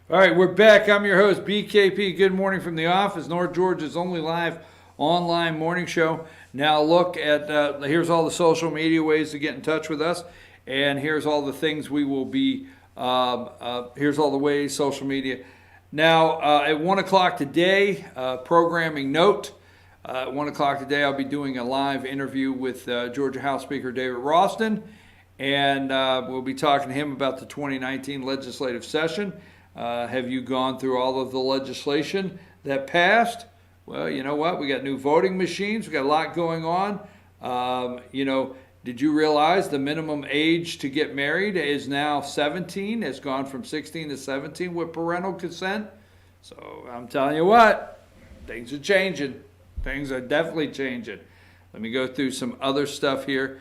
All right, we're back. I'm your host, BKP. Good morning from the office, North Georgia's only live online morning show. Now look at, here's all the social media ways to get in touch with us. And here's all the things we will be, here's all the ways, social media. Now, at 1 o'clock today, programming note. At 1 o'clock today, I'll be doing a live interview with Georgia House Speaker David Ralston. And we'll be talking to him about the 2019 legislative session. Have you gone through all of the legislation that passed? Well, you know what? We got new voting machines. We got a lot going on. Did you realize the minimum age to get married is now 17? It's gone from 16 to 17 with parental consent. So I'm telling you what, things are changing. Things are definitely changing. Let me go through some other stuff here.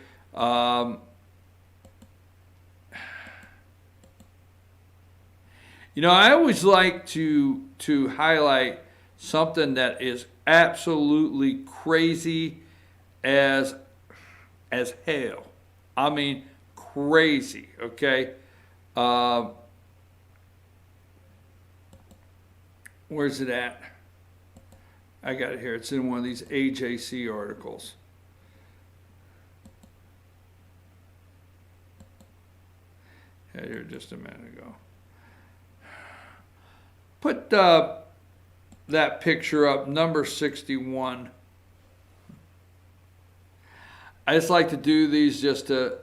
I always like to highlight something that is absolutely crazy as hell. I mean, crazy, okay? Where's it at? I got it here. It's in one of these AJC articles. Had here just a minute ago. Put that picture up, number 61. I just like to do these just to...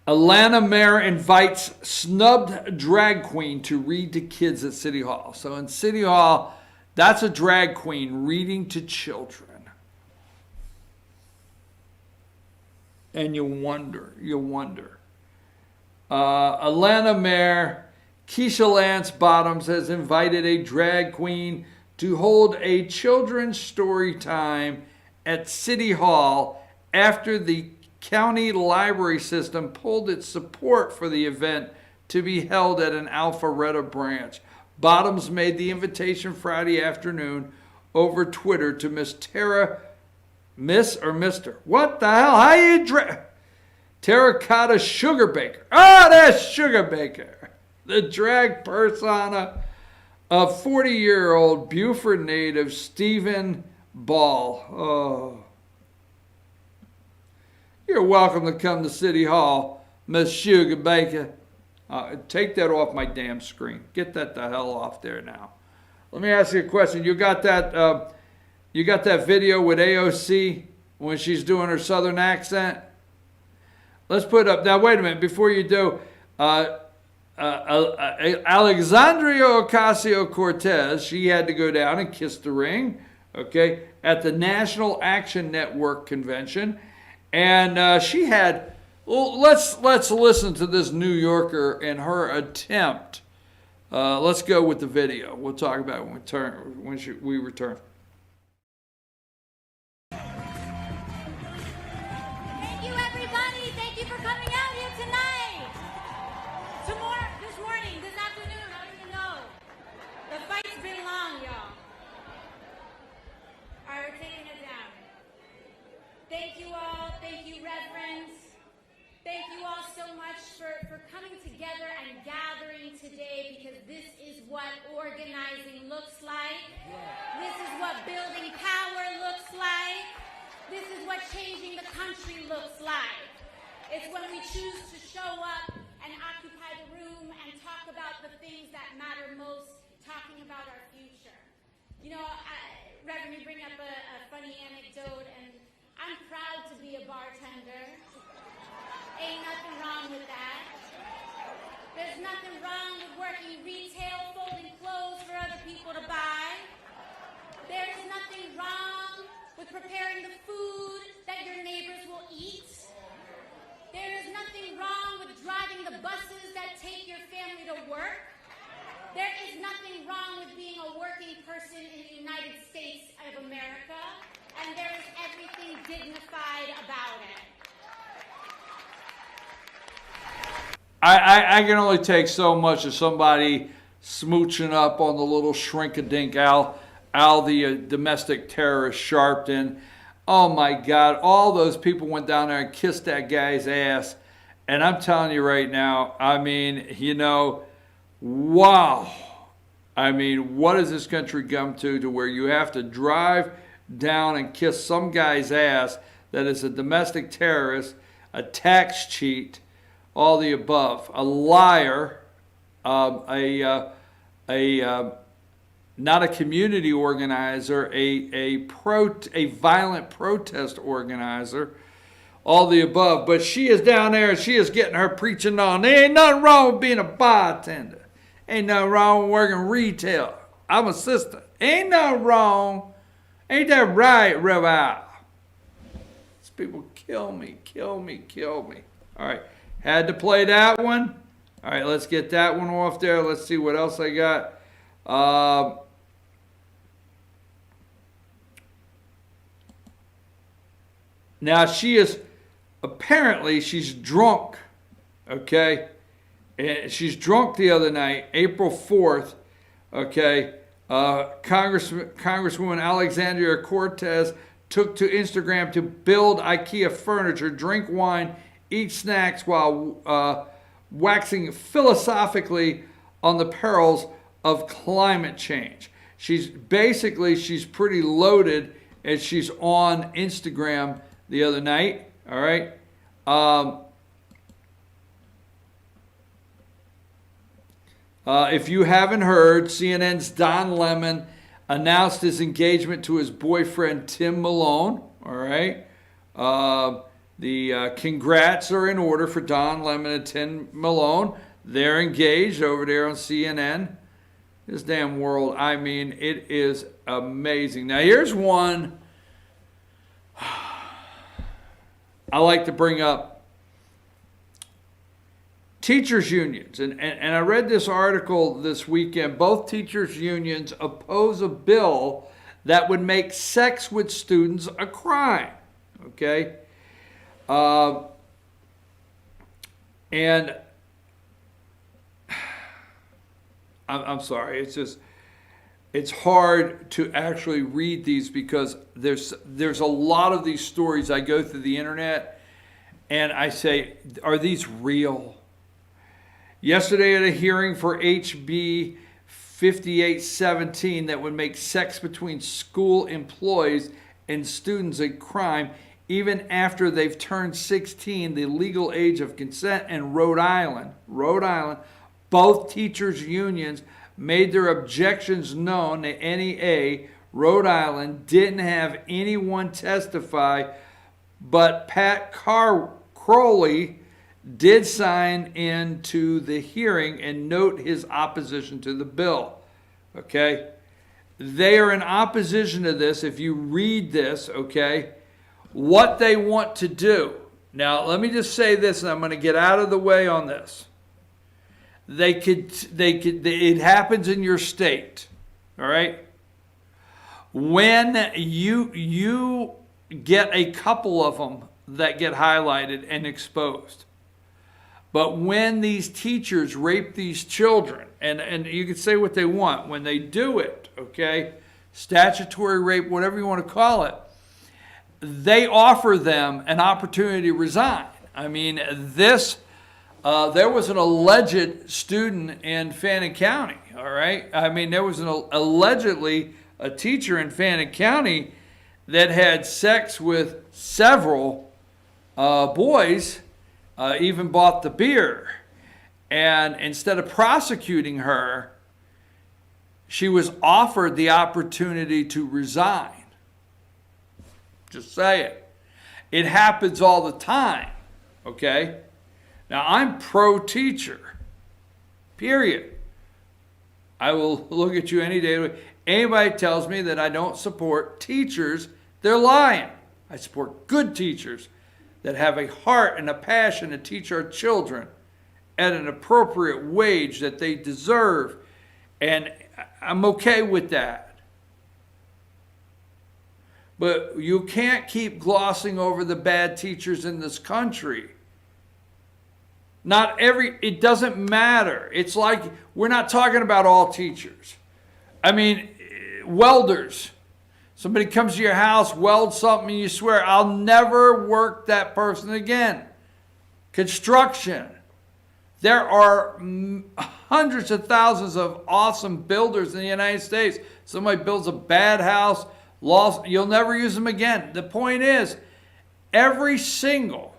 Atlanta mayor invites snubbed drag queen to read to kids at City Hall. So in City Hall, that's a drag queen reading to children. And you wonder. Atlanta Mayor Keisha Lance Bottoms has invited a drag queen to hold a children's story time at City Hall after the county library system pulled its support for the event to be held at an Alpharetta branch. Bottoms made the invitation Friday afternoon over Twitter to Miss Mr. What the hell? How you Terracotta Sugar Baker. That's Sugar Baker. The drag persona of 40-year-old Buford native Stephen Ball. Oh. You're welcome to come to City Hall, Miss Sugar Baker. Take that off my damn screen. Get that the hell off there now. Let me ask you a question. You got that video with AOC when she's doing her southern accent? Let's put up, now wait a minute, before you do, Alexandria Ocasio-Cortez, she had to go down and kiss the ring, okay, at the National Action Network convention. And she had, well, let's listen to this New Yorker and her attempt. Let's go with the video. We'll talk about it when we return. Thank you all. Thank you, Reverends. Thank you all so much for coming together and gathering today, because this is what organizing looks like. This is what building power looks like. This is what changing the country looks like. It's when we choose to show up and occupy the room and talk about the things that matter most, talking about our future. Reverend, you bring up a funny anecdote, and I'm proud to be a bartender. Ain't nothing wrong with that. There's nothing wrong with working retail, folding clothes for other people to buy. There's nothing wrong with preparing the food that your neighbors will eat. There is nothing wrong with driving the buses that take your family to work. There is nothing wrong with being a working person in the United States of America. And there is everything dignified about it. I can only take so much of somebody smooching up on the little shrink-a-dink Al the domestic terrorist Sharpton. Oh my God, all those people went down there and kissed that guy's ass. And I'm telling you right now, I mean, wow. I mean, what has this country come to where you have to drive down and kiss some guy's ass that is a domestic terrorist, a tax cheat, all the above, a liar, not a community organizer, a violent protest organizer, all the above. But she is down there and she is getting her preaching on. There ain't nothing wrong with being a bartender. Ain't nothing wrong with working retail. I'm a sister. Ain't nothing wrong. Ain't that right, Rev? These people kill me. All right, had to play that one. All right, let's get that one off there. Let's see what else I got. Now she's drunk, okay? And she's drunk the other night, April 4th, okay? Congresswoman Alexandria Cortez took to Instagram to build IKEA furniture, drink wine, eat snacks while waxing philosophically on the perils of climate change. She's pretty loaded, and she's on Instagram the other night, all right? If you haven't heard, CNN's Don Lemon announced his engagement to his boyfriend, Tim Malone, all right? The congrats are in order for Don Lemon and Tim Malone. They're engaged over there on CNN. This damn world, I mean, it is amazing. Now, here's one I like to bring up. Teachers unions, and I read this article this weekend. Both teachers unions oppose a bill that would make sex with students a crime, okay? And I'm sorry, it's hard to actually read these because there's a lot of these stories. I go through the internet and I say, are these real? Yesterday at a hearing for HB 5817 that would make sex between school employees and students a crime even after they've turned 16, the legal age of consent in Rhode Island, both teachers' unions made their objections known. The NEA, Rhode Island, didn't have anyone testify, but Pat Crowley did sign into the hearing and note his opposition to the bill. Okay? They are in opposition to this. If you read this, okay, what they want to do. Now, let me just say this, and I'm going to get out of the way on this. It happens in your state, all right? When you get a couple of them that get highlighted and exposed. But when these teachers rape these children, and you can say what they want, when they do it, okay, statutory rape, whatever you want to call it, they offer them an opportunity to resign. I mean, there was an alleged student in Fannin County, all right? I mean, there was allegedly a teacher in Fannin County that had sex with several boys, even bought the beer. And instead of prosecuting her, she was offered the opportunity to resign. Just say it. It happens all the time, okay? Now, I'm pro-teacher, period. I will look at you any day. Anybody tells me that I don't support teachers, they're lying. I support good teachers that have a heart and a passion to teach our children at an appropriate wage that they deserve. And I'm okay with that. But you can't keep glossing over the bad teachers in this country. It doesn't matter. It's like, we're not talking about all teachers. I mean, welders. Somebody comes to your house, welds something, and you swear, I'll never work that person again. construction. There are hundreds of thousands of awesome builders in the United States. Somebody builds a bad house, you'll never use them again. The point is, every single,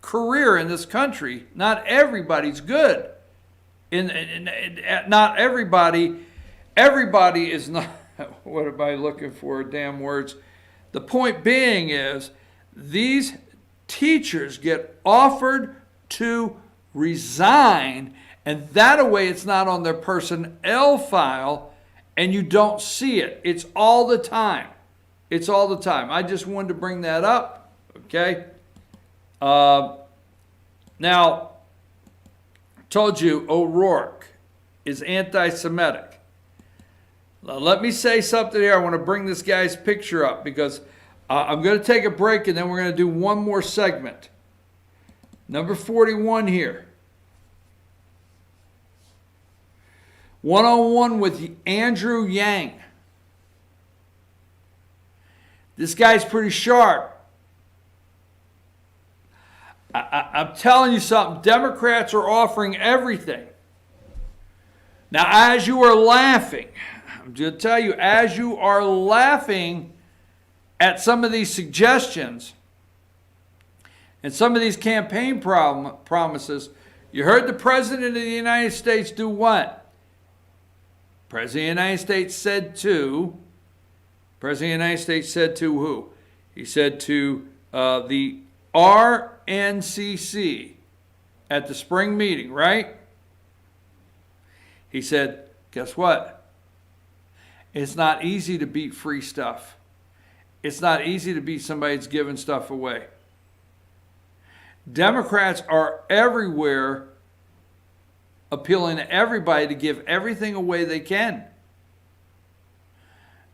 career in this country, not everybody's good. Not everybody is not, what am I looking for, damn words. The point being is, these teachers get offered to resign, and that way it's not on their personnel file, and you don't see it. It's all the time. It's all the time. I just wanted to bring that up, okay? Now, told you O'Rourke is anti-Semitic. Now, let me say something here. I want to bring this guy's picture up because I'm going to take a break and then we're going to do one more segment. Number 41 here. One-on-one with Andrew Yang. This guy's pretty sharp. I'm telling you something. Democrats are offering everything. Now, as you are laughing, I'm going to tell you, as you are laughing at some of these suggestions and some of these campaign promises, you heard the President of the United States do what? President of the United States said to who? He said to the RNCC at the spring meeting, right? He said, guess what? It's not easy to beat free stuff. It's not easy to beat somebody that's giving stuff away. Democrats are everywhere appealing to everybody to give everything away they can.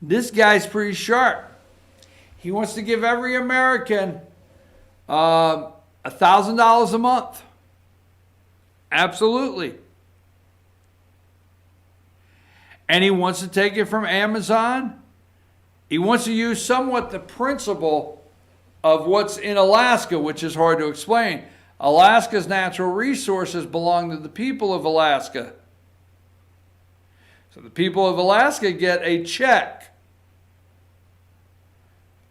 This guy's pretty sharp. He wants to give every American $1,000 a month. Absolutely. And he wants to take it from Amazon. He wants to use somewhat the principle of what's in Alaska, which is hard to explain. Alaska's natural resources belong to the people of Alaska. So the people of Alaska get a check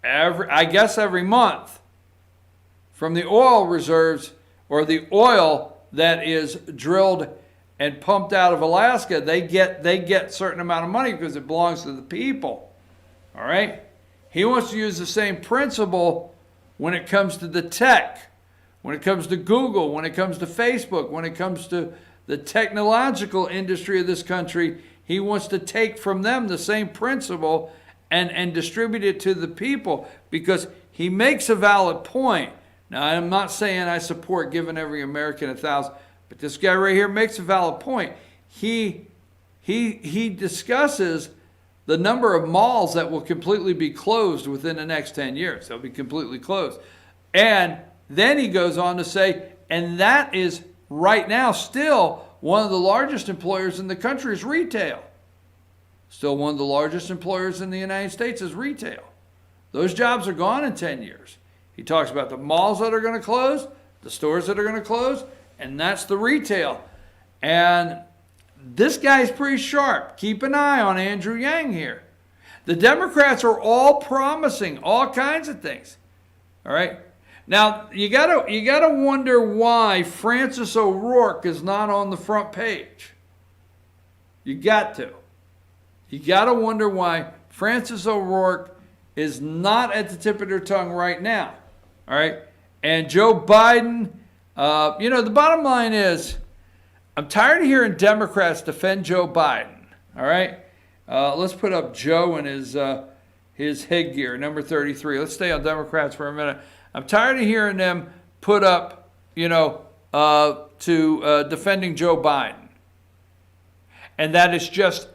every month from the oil reserves, or the oil that is drilled and pumped out of Alaska. They get a certain amount of money because it belongs to the people. All right? He wants to use the same principle when it comes to the tech, when it comes to Google, when it comes to Facebook, when it comes to the technological industry of this country. He wants to take from them the same principle and distribute it to the people, because he makes a valid point. Now, I'm not saying I support giving every American $1,000, but this guy right here makes a valid point. He discusses the number of malls that will completely be closed within the next 10 years. They'll be completely closed. And then he goes on to say, and that is right now still one of the largest employers in the country is retail. Still one of the largest employers in the United States is retail. Those jobs are gone in 10 years. He talks about the malls that are going to close, the stores that are going to close, and that's the retail. And this guy's pretty sharp. Keep an eye on Andrew Yang here. The Democrats are all promising all kinds of things. All right? Now, you gotta wonder why Francis O'Rourke is not on the front page. You got to. You got to wonder why Francis O'Rourke is not at the tip of their tongue right now. All right? And Joe Biden, the bottom line is, I'm tired of hearing Democrats defend Joe Biden. All right? Let's put up Joe and his headgear, number 33. Let's stay on Democrats for a minute. I'm tired of hearing them put up, to defending Joe Biden. And that is just,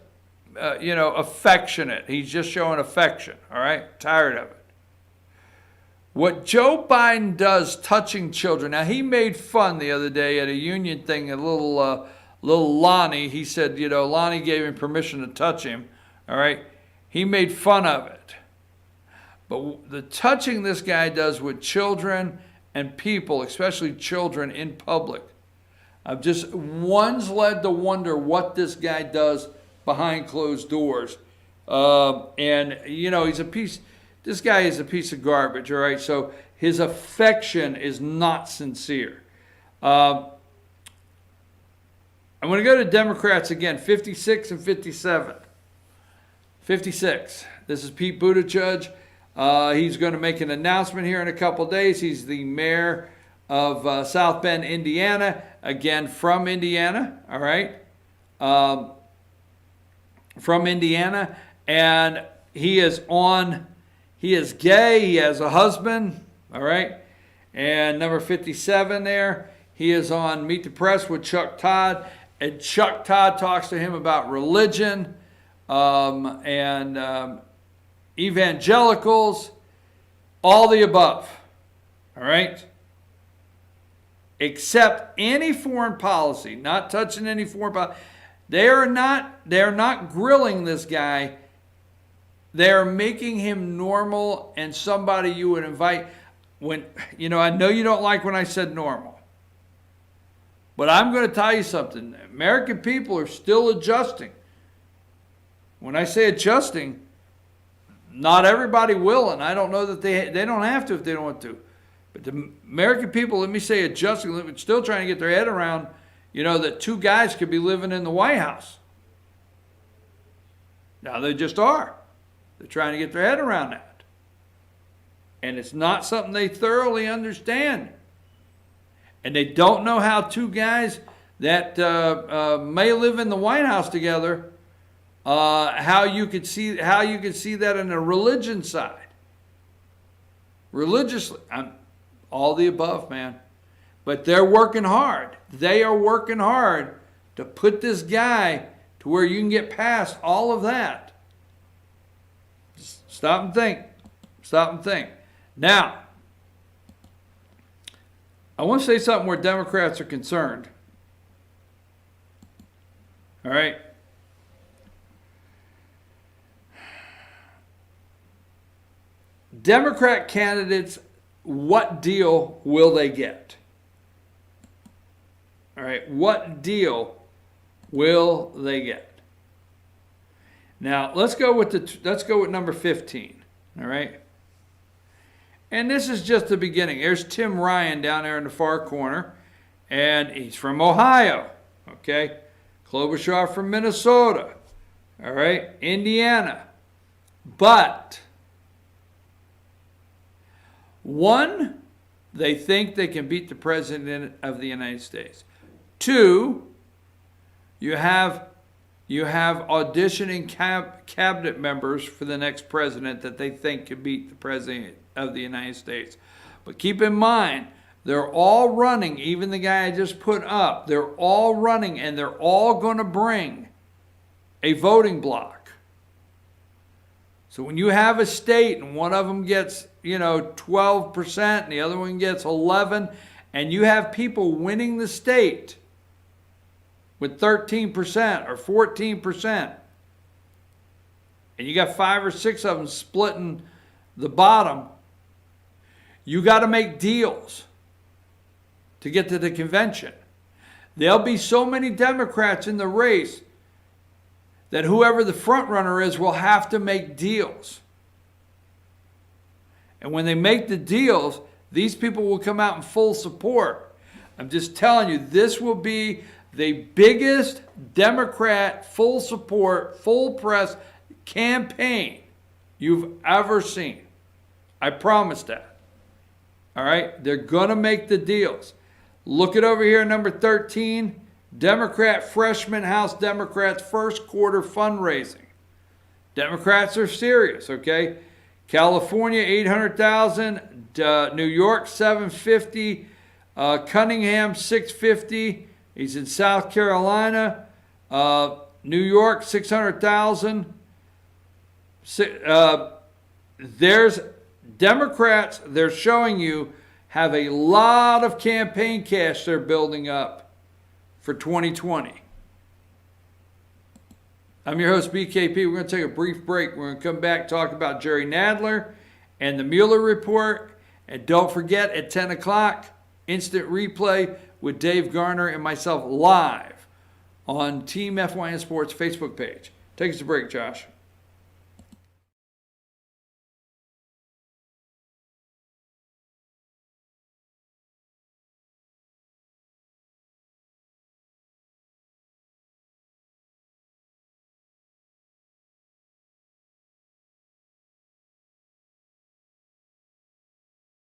affectionate. He's just showing affection, all right? Tired of it. What Joe Biden does touching children. Now, he made fun the other day at a union thing, a little Lonnie. He said, Lonnie gave him permission to touch him, all right? He made fun of it. But the touching this guy does with children and people, especially children in public, one's led to wonder what this guy does behind closed doors. And, you know, this guy is a piece of garbage, all right? So his affection is not sincere. I'm going to go to Democrats again, 56 and 57. 56. This is Pete Buttigieg. He's going to make an announcement here in a couple days. He's the mayor of South Bend, Indiana. Again, from Indiana, all right? From Indiana. And he is gay. He has a husband, all right? And number 57 there, he is on Meet the Press with Chuck Todd. And Chuck Todd talks to him about religion and evangelicals, all the above, all right? Except any foreign policy, not touching any foreign policy. They're not grilling this guy. They're making him normal and somebody you would invite. When, you know, I know you don't like when I said normal, but I'm going to tell you something. American people are still adjusting. When I say adjusting, not everybody will, and I don't know that they don't have to if they don't want to. But the American people, let me say adjusting, still trying to get their head around, you know, that two guys could be living in the White House. Now they just are. They're trying to get their head around that. And it's not something they thoroughly understand. And they don't know how two guys that may live in the White House together, how you could see that in a religion side. Religiously, all the above, man. But they're working hard. They are working hard to put this guy to where you can get past all of that. Stop and think. Stop and think. Now, I want to say something where Democrats are concerned. All right. Democrat candidates, what deal will they get? All right, what deal will they get? Now, let's go with number 15, all right? And this is just the beginning. There's Tim Ryan down there in the far corner, and he's from Ohio, okay? Klobuchar from Minnesota, all right? Indiana. But one, they think they can beat the President of the United States. Two, you have auditioning cabinet members for the next president that they think could beat the President of the United States. But keep in mind, they're all running, even the guy I just put up, they're all running and they're all going to bring a voting block. So when you have a state and one of them gets, 12% and the other one gets 11%, and you have people winning the state with 13% or 14%, and you got 5 or 6 of them splitting the bottom, you got to make deals to get to the convention. There'll be so many Democrats in the race that whoever the front runner is will have to make deals. And when they make the deals, these people will come out in full support. I'm just telling you, this will be the biggest Democrat full support, full press campaign you've ever seen. I promise that. All right? They're going to make the deals. Look it over here, number 13. Democrat freshman House Democrats first quarter fundraising. Democrats are serious, okay? California, 800,000. New York, 750. Cunningham, 650. He's in South Carolina. New York, 600,000. There's Democrats, they're showing you, have a lot of campaign cash they're building up for 2020. I'm your host, BKP. We're going to take a brief break. We're going to come back, talk about Jerry Nadler and the Mueller Report. And don't forget, at 10 o'clock, instant replay with Dave Garner and myself live on Team FYN Sports Facebook page. Take us a break, Josh.